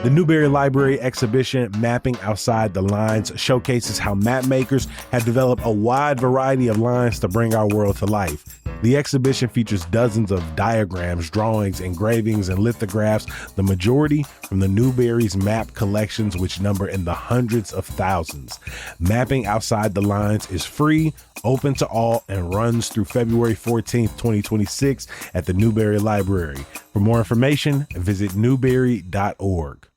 The Newberry Library exhibition, Mapping Outside the Lines, showcases how map makers have developed a wide variety of lines to bring our world to life. The exhibition features dozens of diagrams, drawings, engravings, and lithographs, the majority from the Newberry's map collections, which number in the hundreds of thousands. Mapping Outside the Lines is free, open to all, and runs through February 14th, 2026 at the Newberry Library. For more information, visit newberry.org.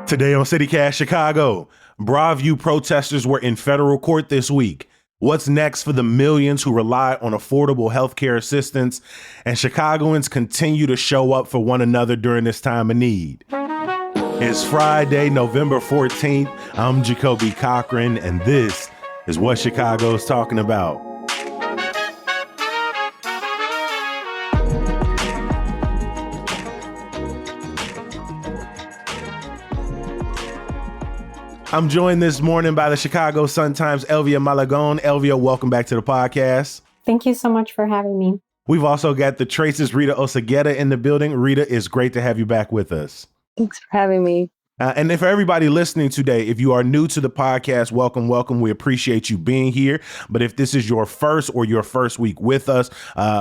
Today on CityCast Chicago, Broadview protesters were in federal court this week. What's next for the millions who rely on affordable healthcare assistance? And Chicagoans continue to show up for one another during this time of need. It's Friday, November 14th. I'm Jacoby Cochran, and this is what Chicago's talking about. I'm joined this morning by the Chicago Sun-Times, Elvia Malagon. Elvia, welcome back to the podcast. Thank you so much for having me. We've also got the Trace's Rita Oseguera in the building. Rita, it's great to have you back with us. Thanks for having me. And for everybody listening today, if you are new to the podcast, welcome, welcome. We appreciate you being here. But if this is your first week with us,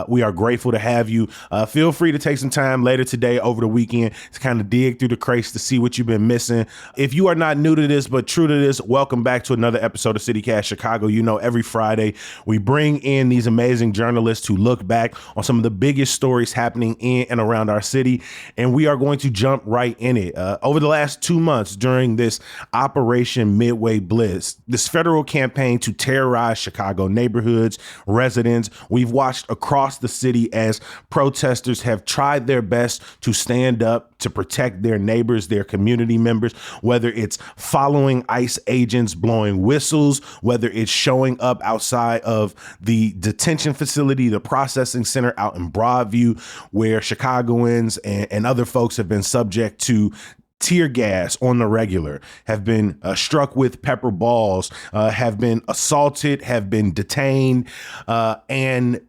we are grateful to have you. Feel free to take some time later today, over the weekend, to kind of dig through the crates to see what you've been missing. If you are not new to this, but true to this, welcome back to another episode of CityCast Chicago. You know, every Friday, we bring in these amazing journalists to look back on some of the biggest stories happening in and around our city. And we are going to jump right in it. Over the last 2 months during this Operation Midway Blitz, this federal campaign to terrorize Chicago neighborhoods, residents, we've watched across the city as protesters have tried their best to stand up to protect their neighbors, their community members, whether it's following ICE agents blowing whistles, whether it's showing up outside of the detention facility, the processing center out in Broadview, where Chicagoans and other folks have been subject to tear gas on the regular, have been struck with pepper balls, have been assaulted, have been detained, and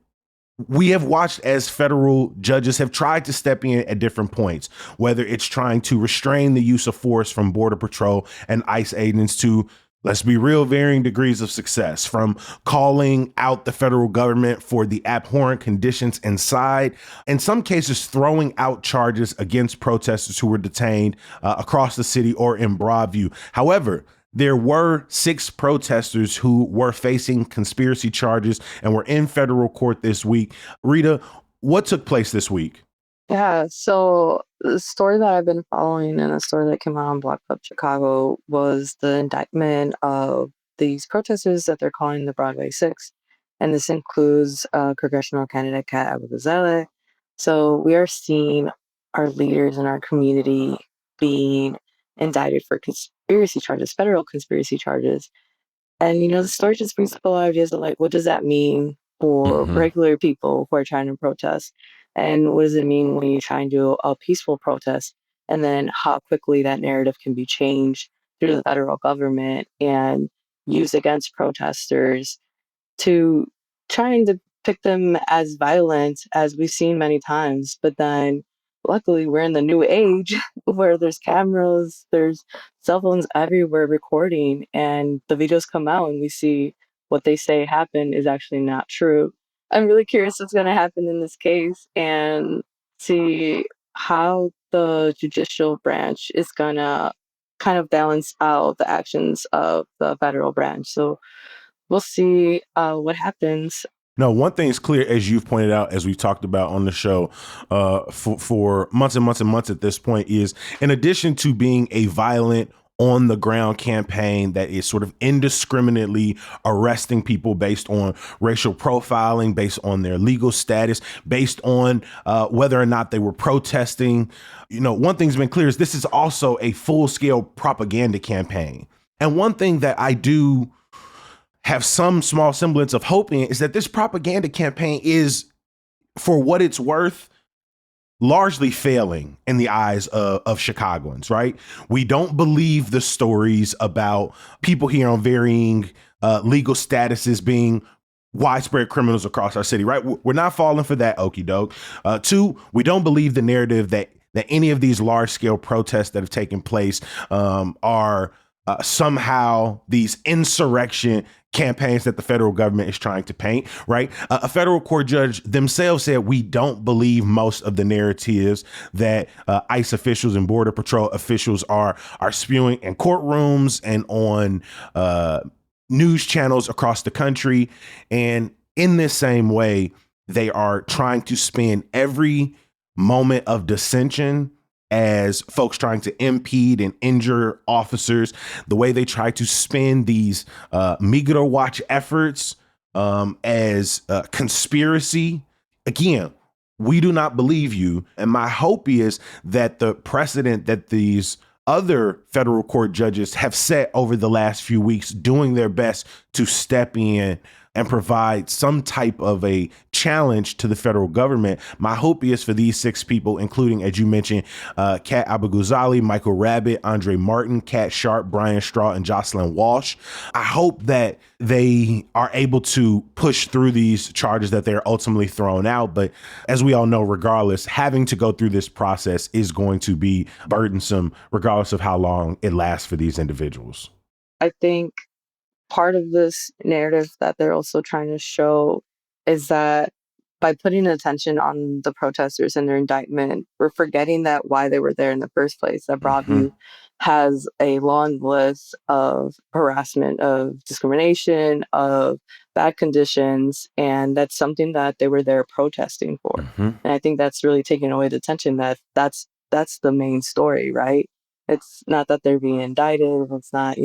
we have watched as federal judges have tried to step in at different points, whether it's trying to restrain the use of force from Border Patrol and ICE agents to, let's be real, varying degrees of success, from calling out the federal government for the abhorrent conditions inside, in some cases throwing out charges against protesters who were detained across the city or in Broadview. However, there were 6 protesters who were facing conspiracy charges and were in federal court this week. Rita, what took place this week? Yeah, so the story that I've been following and the story that came out on Block Club Chicago was the indictment of these protesters that they're calling the Broadway Six. And this includes congressional candidate Kat Abou-Gazaleh. So we are seeing our leaders in our community being indicted for conspiracy charges, federal conspiracy charges. And, you know, the story just brings up a lot of ideas of like, what does that mean for regular people who are trying to protest? And what does it mean when you try and do a peaceful protest? And then how quickly that narrative can be changed through the federal government and used against protesters to try and depict them as violent, as we've seen many times. But then luckily we're in the new age where there's cameras, there's cell phones everywhere recording, and the videos come out and we see what they say happened is actually not true. I'm really curious what's going to happen in this case and see how the judicial branch is going to kind of balance out the actions of the federal branch. So we'll see what happens. No, one thing is clear, as you've pointed out, as we've talked about on the show for months and months and months at this point, is in addition to being a violent on the ground campaign that is sort of indiscriminately arresting people based on racial profiling, based on their legal status, based on whether or not they were protesting. You know, one thing's been clear is this is also a full scale propaganda campaign. And one thing that I do have some small semblance of hope in is that this propaganda campaign is, for what it's worth, largely failing in the eyes of Chicagoans, right? We don't believe the stories about people here on varying legal statuses being widespread criminals across our city, right? We're not falling for that okie doke. Two, we don't believe the narrative that any of these large scale protests that have taken place are somehow these insurrection campaigns that the federal government is trying to paint, right? A federal court judge themselves said, we don't believe most of the narratives that ICE officials and Border Patrol officials are spewing in courtrooms and on news channels across the country. And in this same way, they are trying to spin every moment of dissension as folks trying to impede and injure officers, the way they try to spin these Migro Watch efforts as conspiracy. Again, we do not believe you. And my hope is that the precedent that these other federal court judges have set over the last few weeks, doing their best to step in and provide some type of a challenge to the federal government. My hope is for these 6 people, including, as you mentioned, Kat Abu-Ghazali, Michael Rabbitt, Andre Martin, Kat Sharp, Brian Straw, and Jocelyn Walsh. I hope that they are able to push through these charges that they're ultimately thrown out. But as we all know, regardless, having to go through this process is going to be burdensome, regardless of how long it lasts for these individuals. I think part of this narrative that they're also trying to show is that by putting attention on the protesters and their indictment, we're forgetting that why they were there in the first place, that Broadview has a long list of harassment, of discrimination, of bad conditions, and that's something that they were there protesting for. And I think that's really taking away the attention that's the main story, right? It's not that they're being indicted. It's not,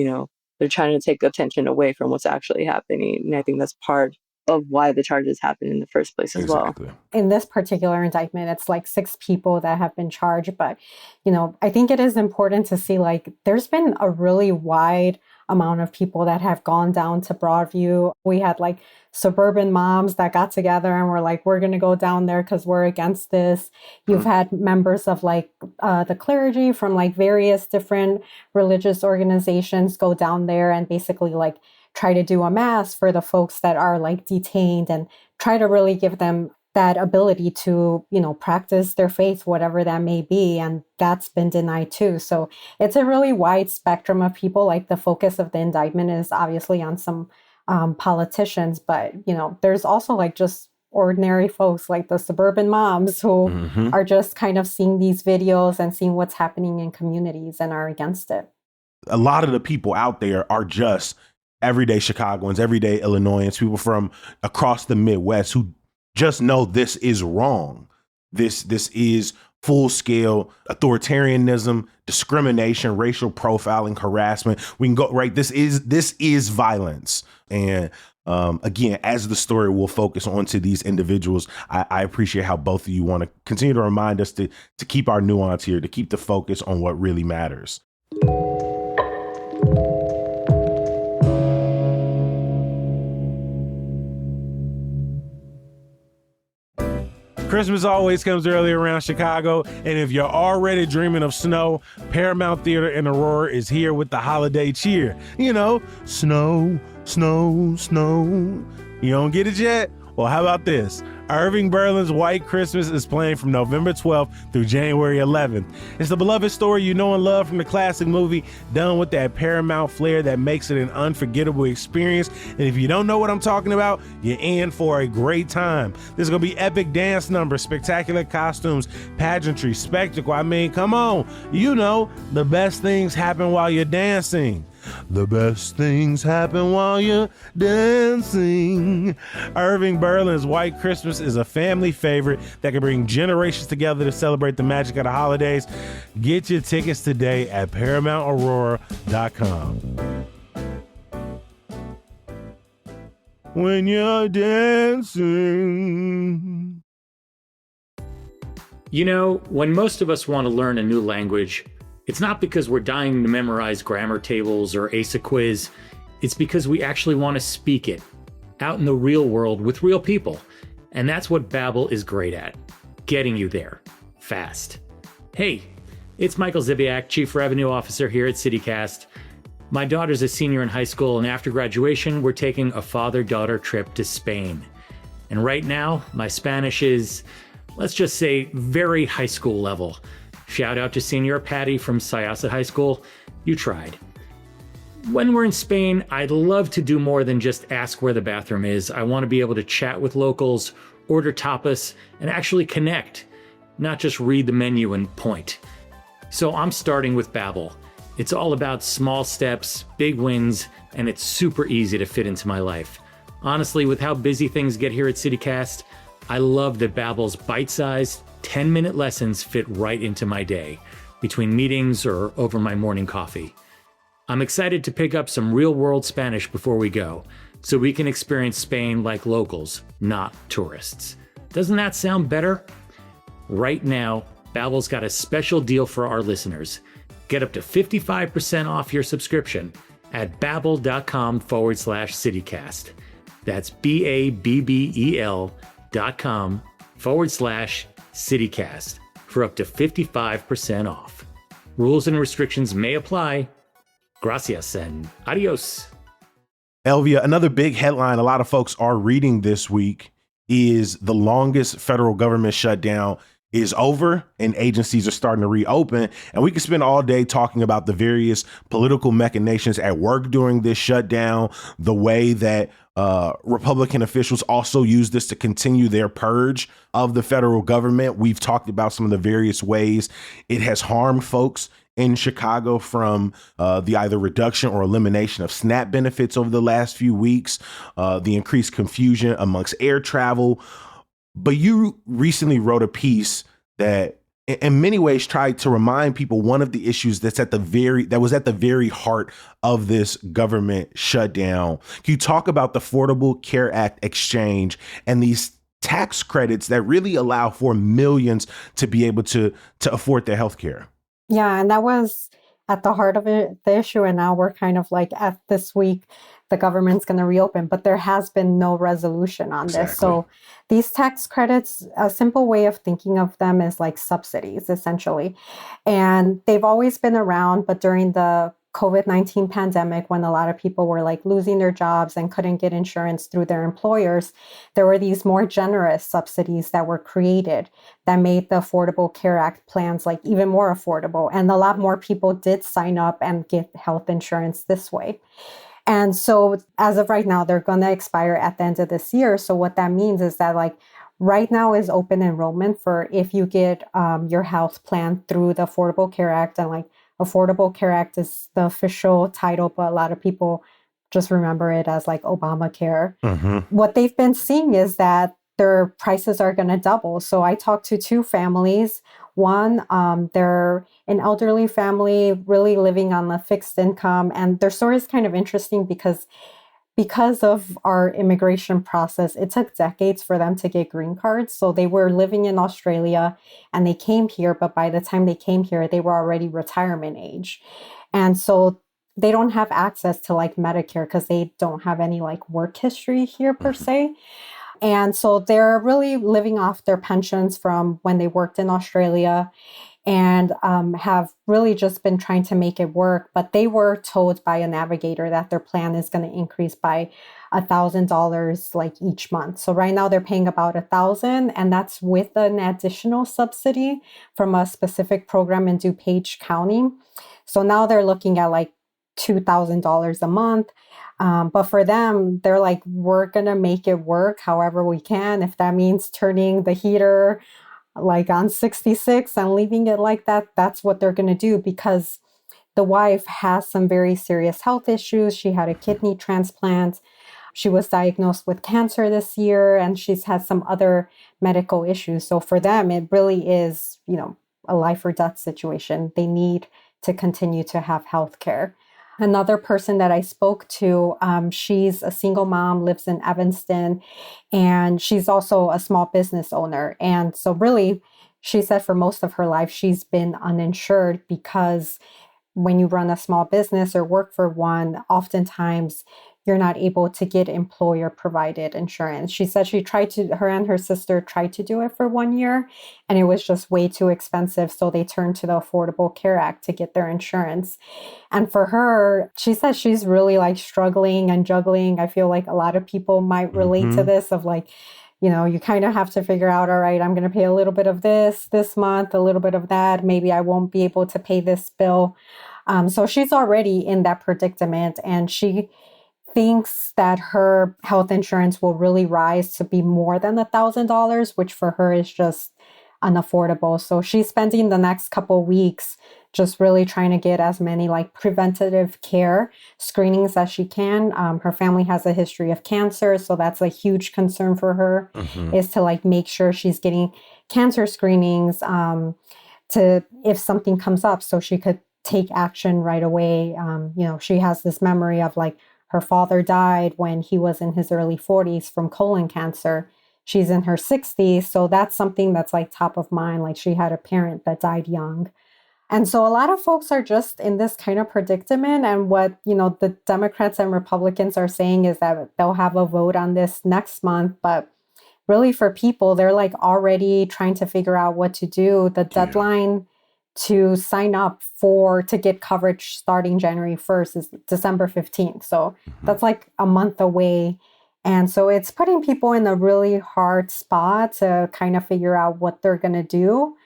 they're trying to take attention away from what's actually happening. And I think that's part of why the charges happen in the first place as well. In this particular indictment, it's like 6 people that have been charged. But, I think it is important to see, there's been a really wide amount of people that have gone down to Broadview. We had suburban moms that got together and were like, we're going to go down there because we're against this. You've had members of the clergy from various different religious organizations go down there and basically try to do a mass for the folks that are detained and try to really give them that ability to, practice their faith, whatever that may be. And that's been denied too. So it's a really wide spectrum of people. The focus of the indictment is obviously on some politicians, but, there's also just ordinary folks like the suburban moms who are just kind of seeing these videos and seeing what's happening in communities and are against it. A lot of the people out there are just everyday Chicagoans, everyday Illinoisans, people from across the Midwest who just know this is wrong. This is full-scale authoritarianism, discrimination, racial profiling, harassment. We can go right. This is violence. And again, as the story will focus onto these individuals, I appreciate how both of you want to continue to remind us to keep our nuance here, to keep the focus on what really matters. Christmas always comes early around Chicago, and if you're already dreaming of snow, Paramount Theater in Aurora is here with the holiday cheer. Snow, snow, snow. You don't get it yet? Well, how about this? Irving Berlin's White Christmas is playing from November 12th through January 11th. It's the beloved story you know and love from the classic movie, done with that Paramount flair that makes it an unforgettable experience. And if you don't know what I'm talking about, you're in for a great time. There's going to be epic dance numbers, spectacular costumes, pageantry, spectacle. I mean, come on. The best things happen while you're dancing. The best things happen while you're dancing. Irving Berlin's White Christmas is a family favorite that can bring generations together to celebrate the magic of the holidays. Get your tickets today at ParamountAurora.com. When you're dancing. When most of us want to learn a new language, it's not because we're dying to memorize grammar tables or ace a quiz. It's because we actually want to speak it out in the real world with real people. And that's what Babbel is great at, getting you there fast. Hey, it's Michael Zibiak, Chief Revenue Officer here at CityCast. My daughter's a senior in high school, and after graduation, we're taking a father-daughter trip to Spain. And right now, my Spanish is, let's just say, very high school level. Shout out to Senior Patty from Syosset High School. You tried. When we're in Spain, I'd love to do more than just ask where the bathroom is. I want to be able to chat with locals, order tapas, and actually connect, not just read the menu and point. So I'm starting with Babbel. It's all about small steps, big wins, and it's super easy to fit into my life. Honestly, with how busy things get here at CityCast, I love that Babbel's bite-sized, 10-minute lessons fit right into my day, between meetings or over my morning coffee. I'm excited to pick up some real-world Spanish before we go, so we can experience Spain like locals, not tourists. Doesn't that sound better? Right now, Babbel's got a special deal for our listeners. Get up to 55% off your subscription at babbel.com/citycast. That's BABBEL.com/citycast for up to 55% off. Rules and restrictions may apply. Gracias and adios. Elvia, another big headline a lot of folks are reading this week is the longest federal government shutdown is over and agencies are starting to reopen. And we could spend all day talking about the various political machinations at work during this shutdown, the way that Republican officials also use this to continue their purge of the federal government. We've talked about some of the various ways it has harmed folks in Chicago, from the either reduction or elimination of SNAP benefits over the last few weeks, the increased confusion amongst air travel. But you recently wrote a piece that in many ways tried to remind people one of the issues that was at the very heart of this government shutdown. Can you talk about the Affordable Care Act exchange and these tax credits that really allow for millions to be able to afford their health care? Yeah, and that was at the heart of it, the issue. And now we're kind of like at this week, the government's going to reopen, but there has been no resolution on this. So these tax credits, a simple way of thinking of them is like subsidies, essentially. And they've always been around, but during the COVID-19 pandemic, when a lot of people were like losing their jobs and couldn't get insurance through their employers, there were these more generous subsidies that were created that made the Affordable Care Act plans like even more affordable. And a lot more people did sign up and get health insurance this way. And so as of right now, they're going to expire at the end of this year. So what that means is that like right now is open enrollment for if you get your health plan through the Affordable Care Act. And like Affordable Care Act is the official title, but a lot of people just remember it as like Obamacare. Mm-hmm. What they've been seeing is that their prices are going to double. So I talked to two families. One, they're an elderly family really living on a fixed income. And their story is kind of interesting because of our immigration process, it took decades for them to get green cards. So they were living in Australia and they came here, but by the time they came here, they were already retirement age. And so they don't have access to like Medicare because they don't have any like work history here per se. And so they're really living off their pensions from when they worked in Australia and have really just been trying to make it work. But they were told by a navigator that their plan is going to increase by $1,000 like each month. So right now they're paying about $1,000, and that's with an additional subsidy from a specific program in DuPage County. So now they're looking at like $2,000 a month. But for them, they're like, we're going to make it work however we can. If that means turning the heater like on 66 and leaving it like that, that's what they're going to do, because the wife has some very serious health issues. She had a kidney transplant. She was diagnosed with cancer this year, and she's had some other medical issues. So for them, it really is, a life or death situation. They need to continue to have health care. Another person that I spoke to, she's a single mom, lives in Evanston, and she's also a small business owner. And so really, she said for most of her life, she's been uninsured because when you run a small business or work for one, oftentimes you're not able to get employer provided insurance. She said her and her sister tried to do it for 1 year, and it was just way too expensive. So they turned to the Affordable Care Act to get their insurance. And for her, she says she's really like struggling and juggling. I feel like a lot of people might relate to this of like, you kind of have to figure out, all right, I'm going to pay a little bit of this month, a little bit of that. Maybe I won't be able to pay this bill. So she's already in that predicament, and she thinks that her health insurance will really rise to be more than $1,000, which for her is just unaffordable. So she's spending the next couple weeks just really trying to get as many like preventative care screenings as she can. Her family has a history of cancer, so that's a huge concern for her, is to like make sure she's getting cancer screenings to if something comes up, so she could take action right away. She has this memory of like her father died when he was in his early 40s from colon cancer. She's in her 60s, so that's something that's like top of mind. Like she had a parent that died young. And so a lot of folks are just in this kind of predicament. And what, the Democrats and Republicans are saying is that they'll have a vote on this next month. But really for people, they're like already trying to figure out what to do. The deadline to sign up to get coverage starting January 1st is December 15th. So that's like a month away. And so it's putting people in a really hard spot to kind of figure out what they're going to do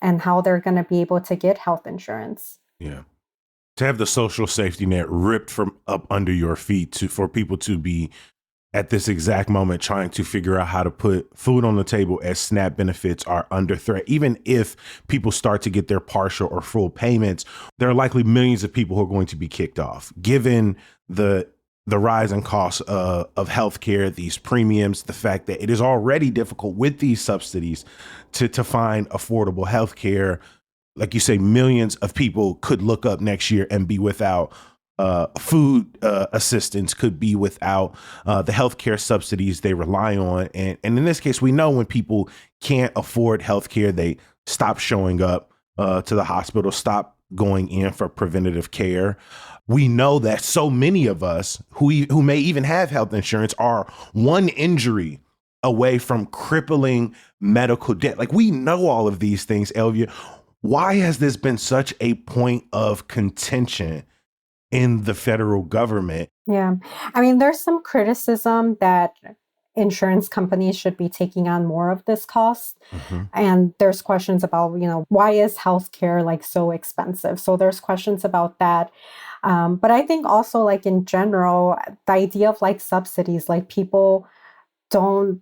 and how they're going to be able to get health insurance. Yeah. To have the social safety net ripped from up under your feet for people to be at this exact moment trying to figure out how to put food on the table as SNAP benefits are under threat. Even if people start to get their partial or full payments, there are likely millions of people who are going to be kicked off, given the rising costs of healthcare, these premiums, the fact that it is already difficult with these subsidies to find affordable healthcare. Like you say, millions of people could look up next year and be without food assistance, could be without the healthcare subsidies they rely on. And in this case, we know when people can't afford healthcare, they stop showing up to the hospital, stop going in for preventative care. We know that so many of us who may even have health insurance are one injury away from crippling medical debt. Like, we know all of these things, Elvia. Why has this been such a point of contention in the federal government? Yeah. I mean, there's some criticism that insurance companies should be taking on more of this cost. And there's questions about, why is healthcare like so expensive? So there's questions about that. But I think also like in general, the idea of like subsidies, like people don't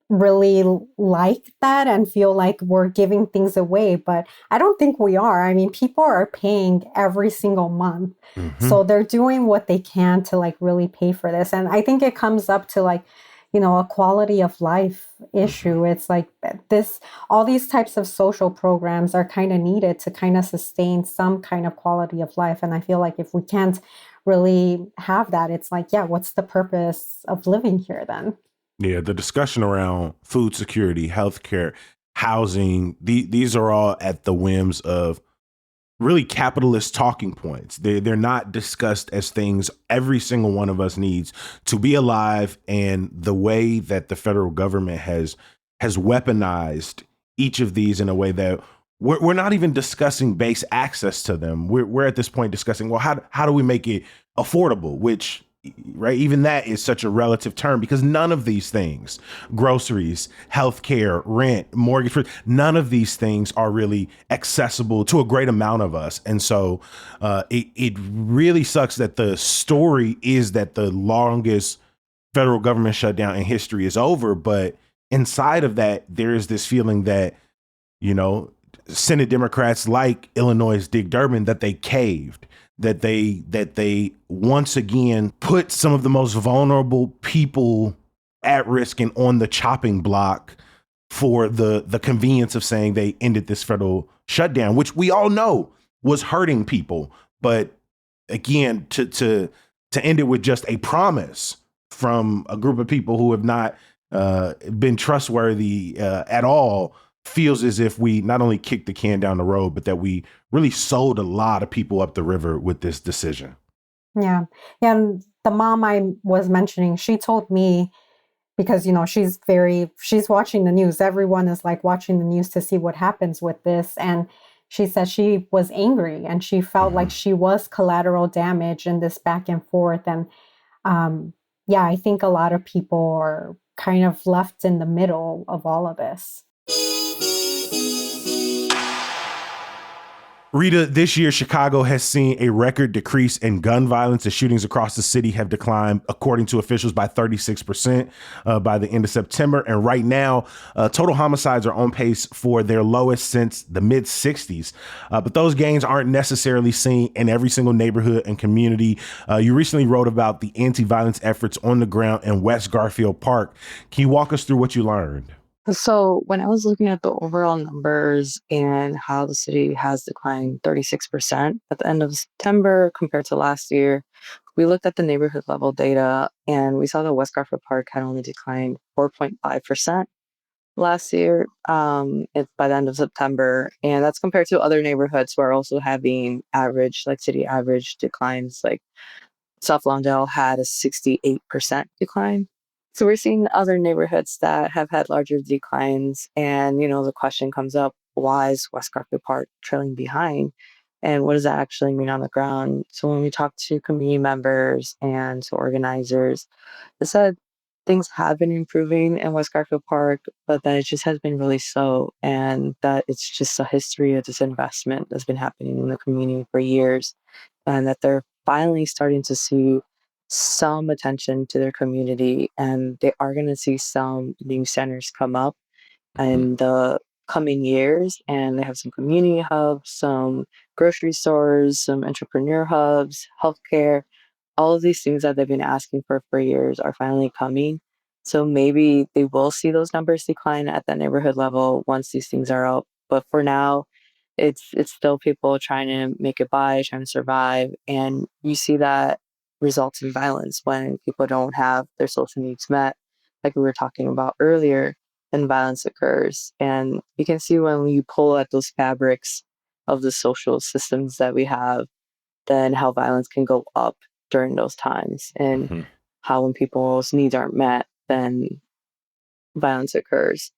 really like that and feel like we're giving things away, but I don't think we are. I mean, people are paying every single month. So they're doing what they can to like really pay for this. And I think it comes up to like, a quality of life issue. It's like all these types of social programs are kind of needed to kind of sustain some kind of quality of life. And I feel like if we can't really have that, it's like, what's the purpose of living here then? Yeah, the discussion around food security, healthcare, housing, these are all at the whims of really capitalist talking points. They're not discussed as things every single one of us needs to be alive. And the way that the federal government has weaponized each of these in a way that we're not even discussing base access to them. We're at this point discussing, well, how do we make it affordable, which, right, even that is such a relative term, because none of these things, groceries, healthcare, rent, mortgage, none of these things are really accessible to a great amount of us. And so it really sucks that the story is that the longest federal government shutdown in history is over. But inside of that, there is this feeling that, Senate Democrats like Illinois' Dick Durbin, that they caved, that they once again put some of the most vulnerable people at risk and on the chopping block for the convenience of saying they ended this federal shutdown, which we all know was hurting people. But again, to end it with just a promise from a group of people who have not been trustworthy at all, feels as if we not only kicked the can down the road, but that we really sold a lot of people up the river with this decision. Yeah. Yeah. And the mom I was mentioning, she told me, because she's watching the news. Everyone is like watching the news to see what happens with this. And she said she was angry and she felt like Mhm. she was collateral damage in this back and forth. And um, yeah, I think a lot of people are kind of left in the middle of all of this. Rita, this year, Chicago has seen a record decrease in gun violence. The shootings across the city have declined, according to officials, by 36% by the end of September. And right now, total homicides are on pace for their lowest since the mid 60s. But those gains aren't necessarily seen in every single neighborhood and community. You recently wrote about the anti-violence efforts on the ground in West Garfield Park. Can you walk us through what you learned? So when I was looking at the overall numbers and how the city has declined 36% at the end of September compared to last year, we looked at the neighborhood level data and we saw that West Garfield Park had only declined 4.5% last year, by the end of September. And that's compared to other neighborhoods who are also having average, like city average declines, like South Lawndale had a 68% decline. So we're seeing other neighborhoods that have had larger declines. And, the question comes up, why is West Garfield Park trailing behind? And what does that actually mean on the ground? So when we talk to community members and to organizers, they said things have been improving in West Garfield Park, but that it just has been really slow and that it's just a history of disinvestment that's been happening in the community for years and that they're finally starting to see some attention to their community and they are going to see some new centers come up Mhm. in the coming years and they have some community hubs, some grocery stores, some entrepreneur hubs, healthcare, all of these things that they've been asking for years are finally coming. So maybe they will see those numbers decline at that neighborhood level once these things are out. But for now, it's still people trying to make it by, trying to survive, and you see that results in violence when people don't have their social needs met, like we were talking about earlier, and violence occurs. And you can see when you pull at those fabrics of the social systems that we have, then how violence can go up during those times and Mhm. how when people's needs aren't met, then violence occurs.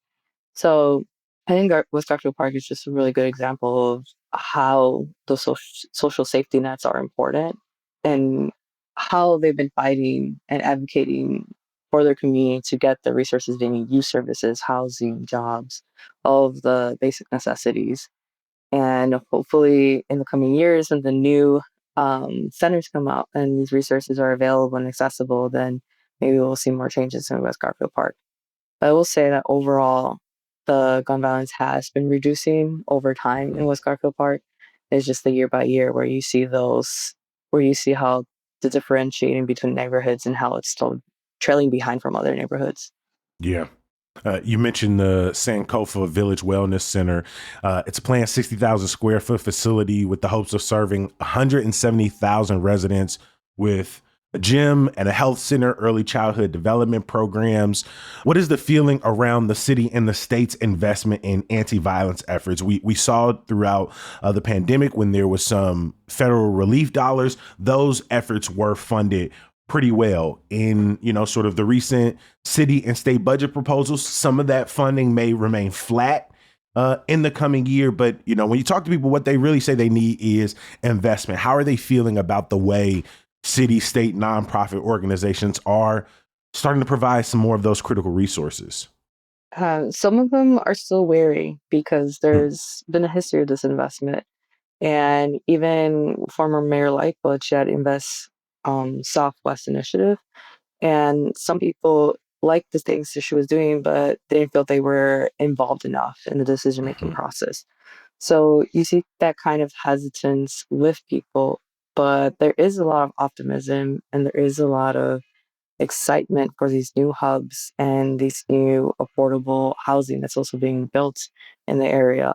So I think West Garfield Park is just a really good example of how those social safety nets are important and how they've been fighting and advocating for their community to get the resources they need, youth services, housing, jobs, all of the basic necessities. And hopefully, in the coming years, when the new centers come out and these resources are available and accessible, then maybe we'll see more changes in West Garfield Park. But I will say that overall, the gun violence has been reducing over time in West Garfield Park. It's just the year by year where you see how the differentiating between neighborhoods and how it's still trailing behind from other neighborhoods. Yeah. You mentioned the Sankofa Village Wellness Center. It's a planned 60,000 square foot facility with the hopes of serving 170,000 residents with a gym and a health center, early childhood development programs. What is the feeling around the city and the state's investment in anti-violence efforts? We saw throughout the pandemic when there was some federal relief dollars, those efforts were funded pretty well. In, sort of the recent city and state budget proposals, some of that funding may remain flat in the coming year. But, when you talk to people, what they really say they need is investment. How are they feeling about the way city, state, nonprofit organizations are starting to provide some more of those critical resources? Some of them are still wary because Hmm. there's been a history of disinvestment. And even former Mayor Lightfoot at Invest Southwest Initiative. And some people liked the things that she was doing, but they didn't feel they were involved enough in the decision making Hmm. process. So you see that kind of hesitance with people, but there is a lot of optimism and there is a lot of excitement for these new hubs and these new affordable housing that's also being built in the area.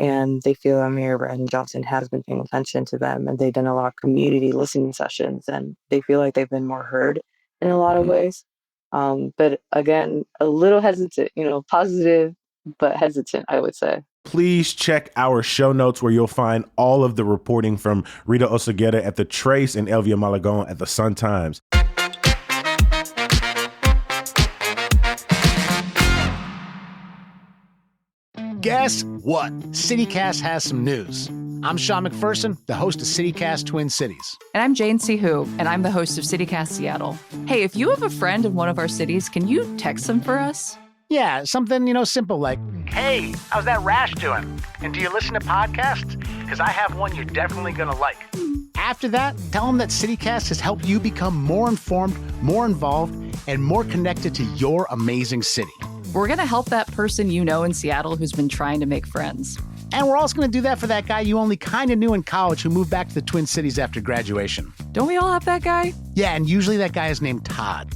And they feel that Mayor Brandon Johnson has been paying attention to them and they've done a lot of community listening sessions and they feel like they've been more heard in a lot of Hmm. ways. But again, a little hesitant, positive, but hesitant, I would say. Please check our show notes where you'll find all of the reporting from Rita Oseguera at The Trace and Elvia Malagon at The Sun-Times. Guess what? CityCast has some news. I'm Sean McPherson, the host of CityCast Twin Cities. And I'm Jane Sihu, and I'm the host of CityCast Seattle. Hey, if you have a friend in one of our cities, can you text them for us? Yeah, something, simple like, hey, how's that rash doing? And do you listen to podcasts? Because I have one you're definitely going to like. After that, tell them that CityCast has helped you become more informed, more involved, and more connected to your amazing city. We're going to help that person you know in Seattle who's been trying to make friends. And we're also going to do that for that guy you only kind of knew in college who moved back to the Twin Cities after graduation. Don't we all have that guy? Yeah, and usually that guy is named Todd.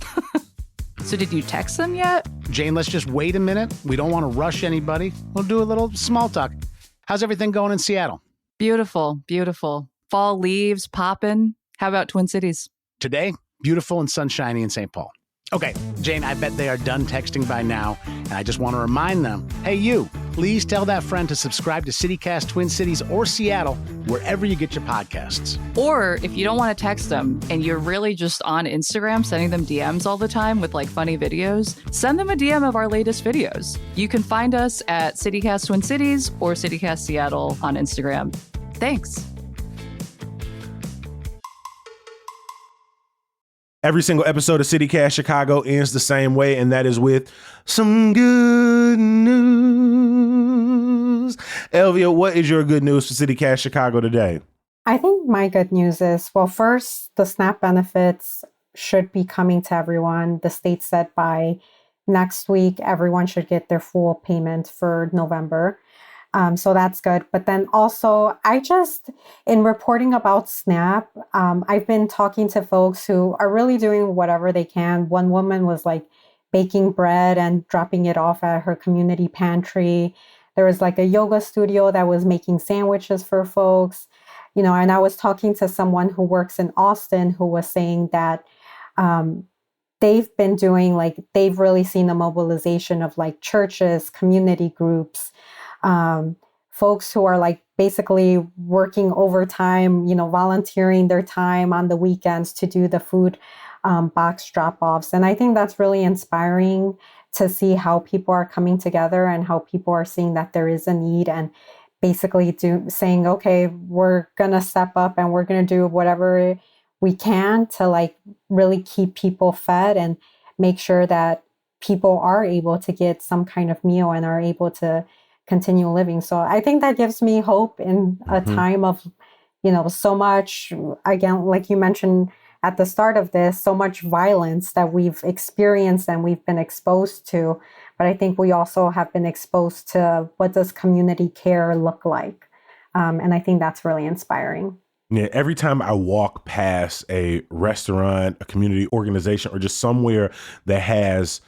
So did you text them yet? Jane, let's just wait a minute. We don't want to rush anybody. We'll do a little small talk. How's everything going in Seattle? Beautiful, beautiful. Fall leaves popping. How about Twin Cities? Today, beautiful and sunshiny in St. Paul. Okay, Jane, I bet they are done texting by now, and I just want to remind them, hey, you, please tell that friend to subscribe to CityCast Twin Cities or Seattle, wherever you get your podcasts. Or if you don't want to text them and you're really just on Instagram sending them DMs all the time with like funny videos, send them a DM of our latest videos. You can find us at CityCast Twin Cities or CityCast Seattle on Instagram. Thanks. Every single episode of CityCast Chicago ends the same way, and that is with some good news. Elvia, what is your good news for CityCast Chicago today? I think my good news is, well, first, the SNAP benefits should be coming to everyone. The state said by next week, everyone should get their full payment for November. So that's good. But then also, in reporting about SNAP, I've been talking to folks who are really doing whatever they can. One woman was like baking bread and dropping it off at her community pantry. There was like a yoga studio that was making sandwiches for folks, and I was talking to someone who works in Austin who was saying that they've really seen the mobilization of like churches, community groups, folks who are like basically working overtime, volunteering their time on the weekends to do the food box drop-offs. And I think that's really inspiring to see how people are coming together and how people are seeing that there is a need and basically saying, okay, we're going to step up and we're going to do whatever we can to like really keep people fed and make sure that people are able to get some kind of meal and are able to continue living. So I think that gives me hope in a time of, so much, again, like you mentioned at the start of this, so much violence that we've experienced and we've been exposed to. But I think we also have been exposed to what does community care look like. And I think that's really inspiring. Yeah, every time I walk past a restaurant, a community organization, or just somewhere that has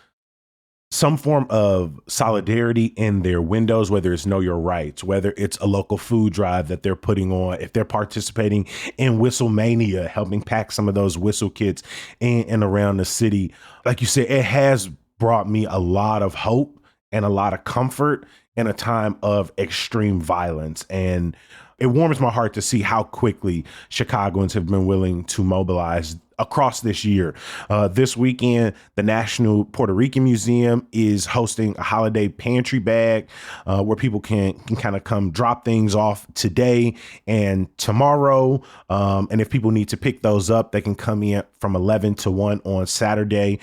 some form of solidarity in their windows, whether it's Know Your Rights, whether it's a local food drive that they're putting on, if they're participating in Whistle Mania, helping pack some of those whistle kits in and around the city. Like you said, it has brought me a lot of hope and a lot of comfort in a time of extreme violence. And it warms my heart to see how quickly Chicagoans have been willing to mobilize across this year. This weekend, the National Puerto Rican Museum is hosting a holiday pantry bag where people can kind of come drop things off today and tomorrow. And if people need to pick those up, they can come in from 11 to 1 on Saturday.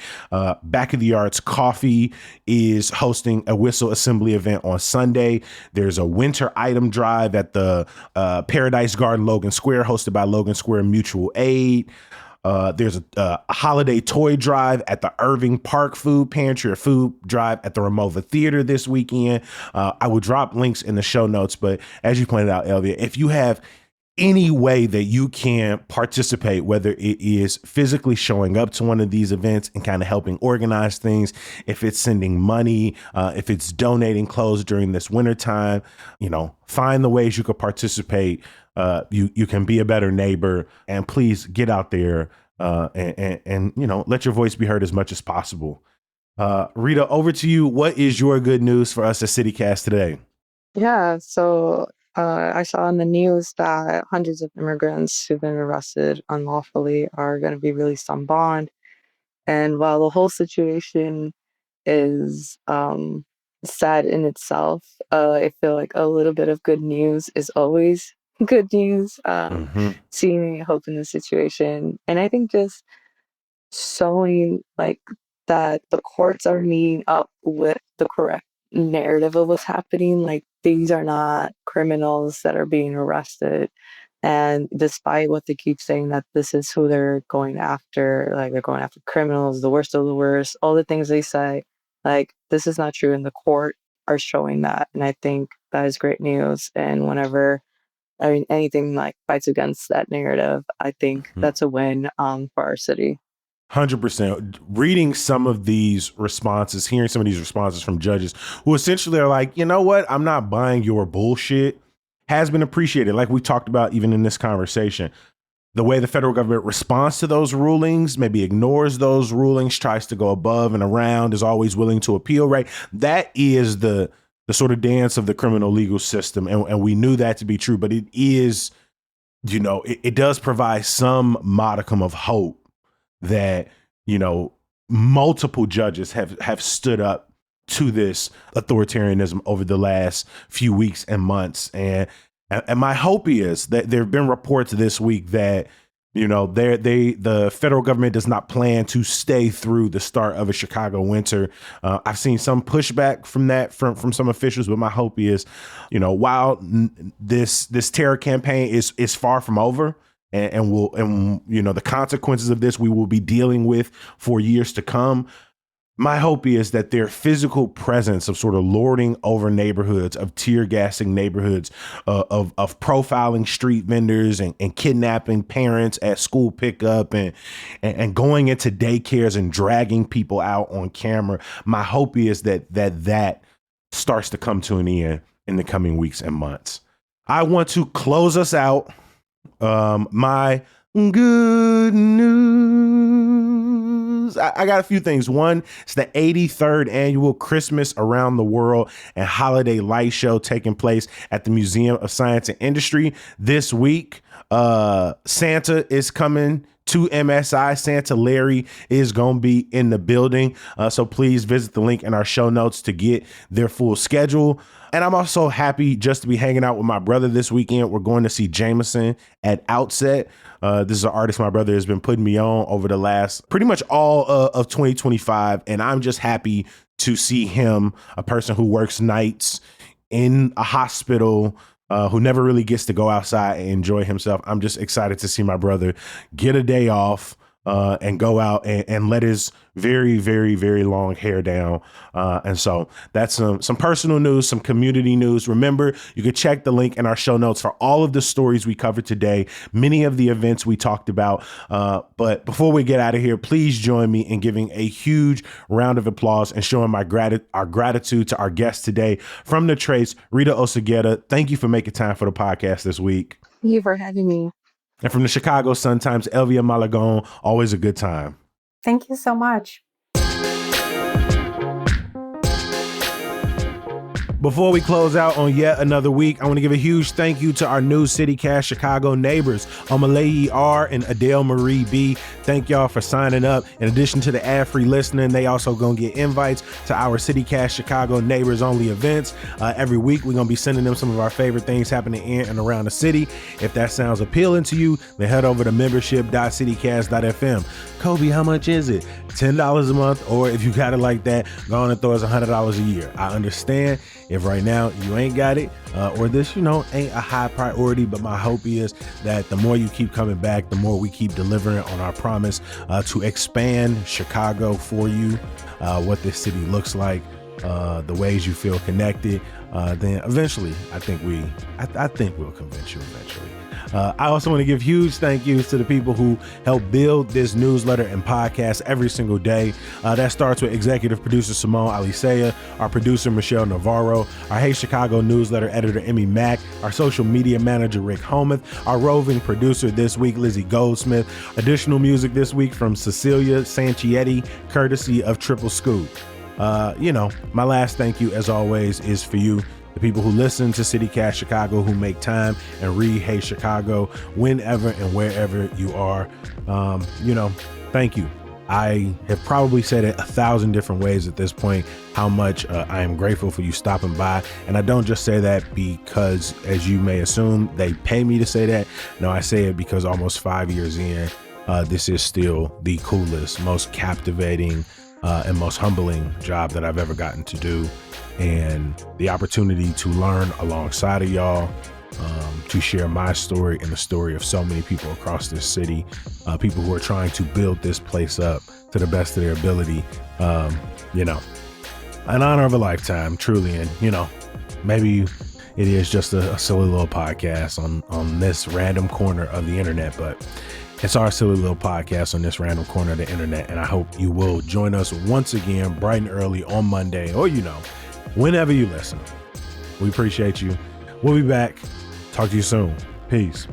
Back of the Arts Coffee is hosting a whistle assembly event on Sunday. There's a winter item drive at the Paradise Garden Logan Square hosted by Logan Square Mutual Aid. There's a holiday toy drive at the Irving Park Food Pantry, or food drive at the Ramova Theater this weekend. I will drop links in the show notes, but as you pointed out, Elvia, if you have any way that you can participate, whether it is physically showing up to one of these events and kind of helping organize things, if it's sending money, if it's donating clothes during this wintertime, find the ways you could participate. You can be a better neighbor, and please get out there and let your voice be heard as much as possible. Rita, over to you. What is your good news for us at CityCast today? Yeah, so I saw in the news that hundreds of immigrants who've been arrested unlawfully are going to be released on bond. And while the whole situation is sad in itself, I feel like a little bit of good news is always good news. Hmm. Seeing hope in the situation. And I think just showing like that the courts are meeting up with the correct narrative of what's happening. Like these are not criminals that are being arrested. And despite what they keep saying that this is who they're going after, like they're going after criminals, the worst of the worst, all the things they say, like this is not true. And the court are showing that. And I think that is great news. And whenever I mean anything like fights against that narrative, I think that's a win for our city. 100%. Reading some of these responses, hearing some of these responses from judges who essentially are like, you know what, I'm not buying your bullshit, has been appreciated. Like we talked about even in this conversation, the way the federal government responds to those rulings, maybe ignores those rulings, tries to go above and around, is always willing to appeal, right? That is the sort of dance of the criminal legal system. And we knew that to be true, but it is, you know, it does provide some modicum of hope that, you know, multiple judges have stood up to this authoritarianism over the last few weeks and months. And my hope is that there have been reports this week that, you know, the federal government does not plan to stay through the start of a Chicago winter. I've seen some pushback from that from some officials, but my hope is, you know, while this terror campaign is far from over, and you know, the consequences of this we will be dealing with for years to come. My hope is that their physical presence of sort of lording over neighborhoods, of tear gassing neighborhoods, of profiling street vendors and kidnapping parents at school pickup and going into daycares and dragging people out on camera. My hope is that starts to come to an end in the coming weeks and months. I want to close us out. My good news. I got a few things. One, it's the 83rd annual Christmas Around the World and Holiday Light Show taking place at the Museum of Science and Industry this week. Santa is coming to MSI. Santa Larry is going to be in the building. So please visit the link in our show notes to get their full schedule. And I'm also happy just to be hanging out with my brother this weekend. We're going to see Jameson at Outset. This is an artist my brother has been putting me on over the last pretty much all of 2025. And I'm just happy to see him, a person who works nights in a hospital, who never really gets to go outside and enjoy himself. I'm just excited to see my brother get a day off and go out and let his very, very, very long hair down. And so that's some personal news, some community news. Remember, you can check the link in our show notes for all of the stories we covered today, many of the events we talked about. But before we get out of here, please join me in giving a huge round of applause and showing our gratitude to our guest today from the Trace, Rita Oseguera. Thank you for making time for the podcast this week. Thank you for having me. And from the Chicago Sun-Times, Elvia Malagon, always a good time. Thank you so much. Before we close out on yet another week, I want to give a huge thank you to our new CityCast Chicago neighbors, Omalayi R and Adele Marie B. Thank y'all for signing up. In addition to the ad-free listening, they also going to get invites to our CityCast Chicago neighbors only events. Every week, we're going to be sending them some of our favorite things happening in and around the city. If that sounds appealing to you, then head over to membership.citycast.fm. Kobe, how much is it? $10 a month, or if you got it like that, go on and throw us $100 a year. I understand if right now you ain't got it, or this, you know, ain't a high priority, but my hope is that the more you keep coming back, the more we keep delivering on our promise to expand Chicago for you, what this city looks like, the ways you feel connected, then eventually I think we'll convince you eventually. I also want to give huge thank yous to the people who help build this newsletter and podcast every single day. That starts with executive producer Simone Alicea, our producer Michelle Navarro, our Hey Chicago newsletter editor Emmy Mack, our social media manager Rick Homuth, our roving producer this week Lizzie Goldsmith. Additional music this week from Cecilia Sanchietti, courtesy of Triple Scoop. My last thank you as always is for you. the people who listen to CityCast Chicago, who make time and read Hey Chicago whenever and wherever you are. Thank you. I have probably said it 1,000 different ways at this point, how much I am grateful for you stopping by. And I don't just say that because, as you may assume, they pay me to say that. No, I say it because almost 5 years in, this is still the coolest, most captivating, and most humbling job that I've ever gotten to do. And the opportunity to learn alongside of y'all, to share my story and the story of so many people across this city, people who are trying to build this place up to the best of their ability. An honor of a lifetime, truly. And, maybe it is just a silly little podcast on this random corner of the internet, but it's our silly little podcast on this random corner of the internet. And I hope you will join us once again, bright and early on Monday, or, whenever you listen. We appreciate you. We'll be back. Talk to you soon. Peace.